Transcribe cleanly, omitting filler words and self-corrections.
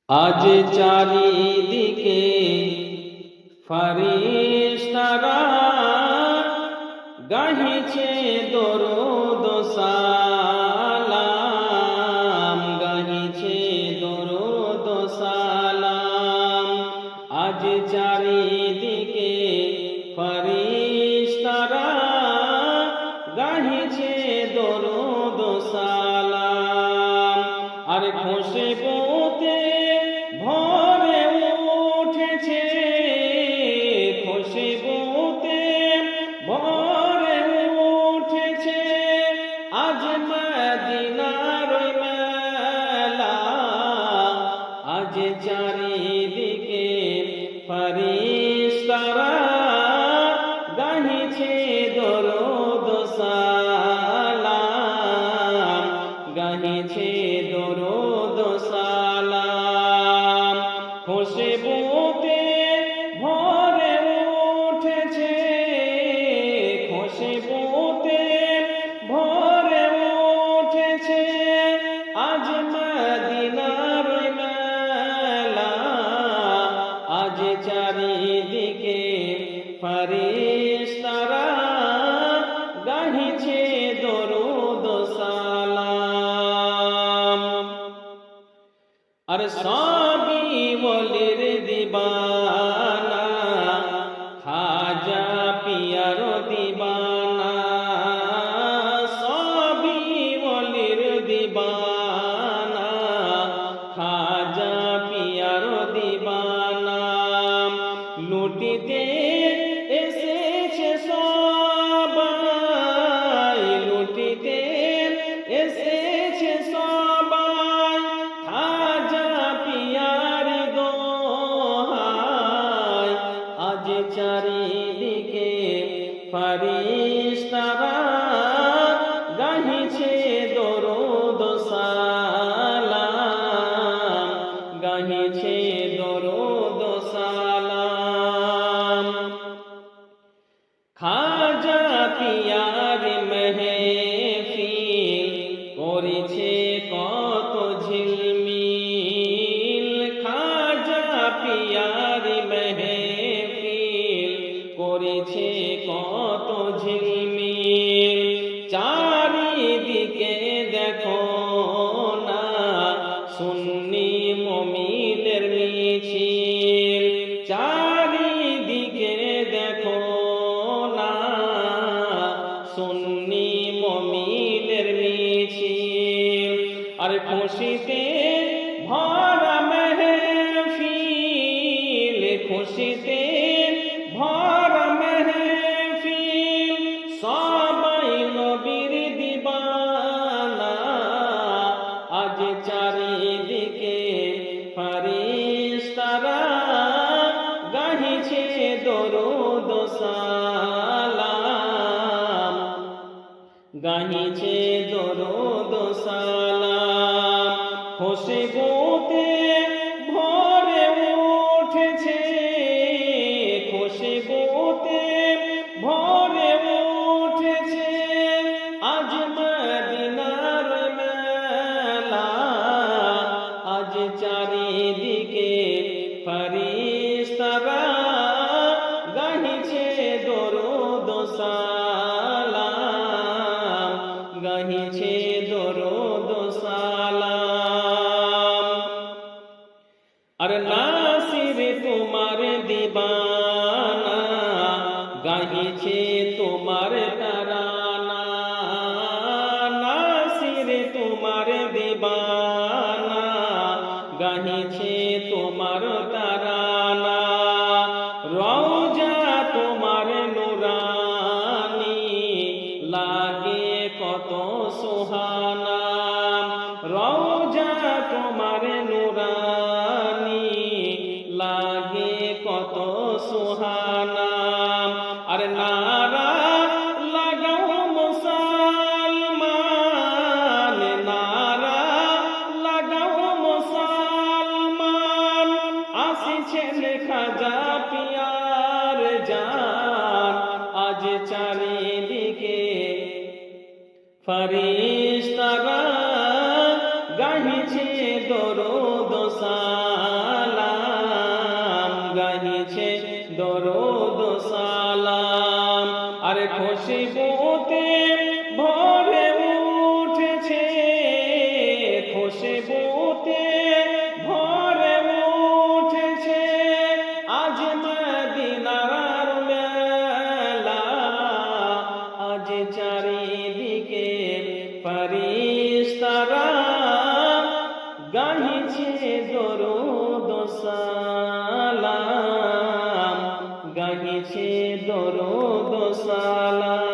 আজ চারিদিকে ফারিস্তারা গাহিছে দরুদ সালাম, গাহিছে দরুদ সালাম। আজ চারিদিকে ফারিস্তারা গাহিছে দরুদ সালাম। আর খুশবুতে ভরে উঠেছে, খুশবুতে ভরে উঠেছে আজ মদিনার মেলা। আজ চারিদিকে ফারিস্তারা গাহিছে দরুদ সালাম, গাহিছে দরুদ সালাম। খুশবুতে ভরে উঠেছে, খুশবুতে ভরে উঠেছে আজ মদিনার মেলা। আজ চারিদিকে ফারিস্তারা গাহিছে দরুদ সালাম। আর সবই ওলির দিবানা, খাজা পিয়ার দিবানা। সবই ওলির দিবানা, খাজা পিয়ার দিবানা। লুটিতে এসেছে সবাই, লুটিতে এসেছে সবাই খাজা পিয়ার দোহাই। আজ চারিদিকে ফারিস্তারা গাহিছে দরুদ সালাম, গাহিছে দরুদ সালাম। খাজা পিয়ার মেহফিল করেছে কত ঝিলমিল, খাজা পিয়ার মেহফিল করেছে কত ঝিলমিল। চারিদিকে দেখো না সুন্নি মুমিনের মিছিল, চারিদিকে দেখো না সুন্নি মুমিনের মিছিল। আর খুশিতে ভরা মেহফিল, খুশিতে ভরা মেহফিল সবাই নবীর দিবানা। আজ চারিদিকে ফারিস্তারা গাহিছে দরুদ সালাম, গাহিছে দরুদ সালাম। খুশবুতে ভরে উঠেছে, খুশবুতে ভরে উঠেছে আজ মদিনার মেলা। আজ চারিদিকে ফারিস্তারা গাহিছে দরুদ সালাম, গাহিছে দরুদ সালাম। আর নাসির তোমার দিবানা গাহিছে তোমার তারানা, নাসির তোমার দিবানা গাহিছে তোমার তারানা। রওজা তোমার নুরানি লাগে কত সুহানা, রওজা তোমার নুরানি লাগে কত সুহানা। আর নারা লাগাও মুসলমান, নারা লাগাও মুসলমান আসিছেন খাজা পিয়ার জান। আজ চারিদিকে ফারিস্তারা গাহিছে দরুদ সালাম। দরুদ সালাম। আরে খুশবুতে ভরে উঠেছে, খুশবুতে ভরে উঠেছে আজ মদিনার মেলা। আজ চারিদিকে ফেরেশতারা গাহিছে দরুদ সালাম, গাহিছে দরুদ সালাম।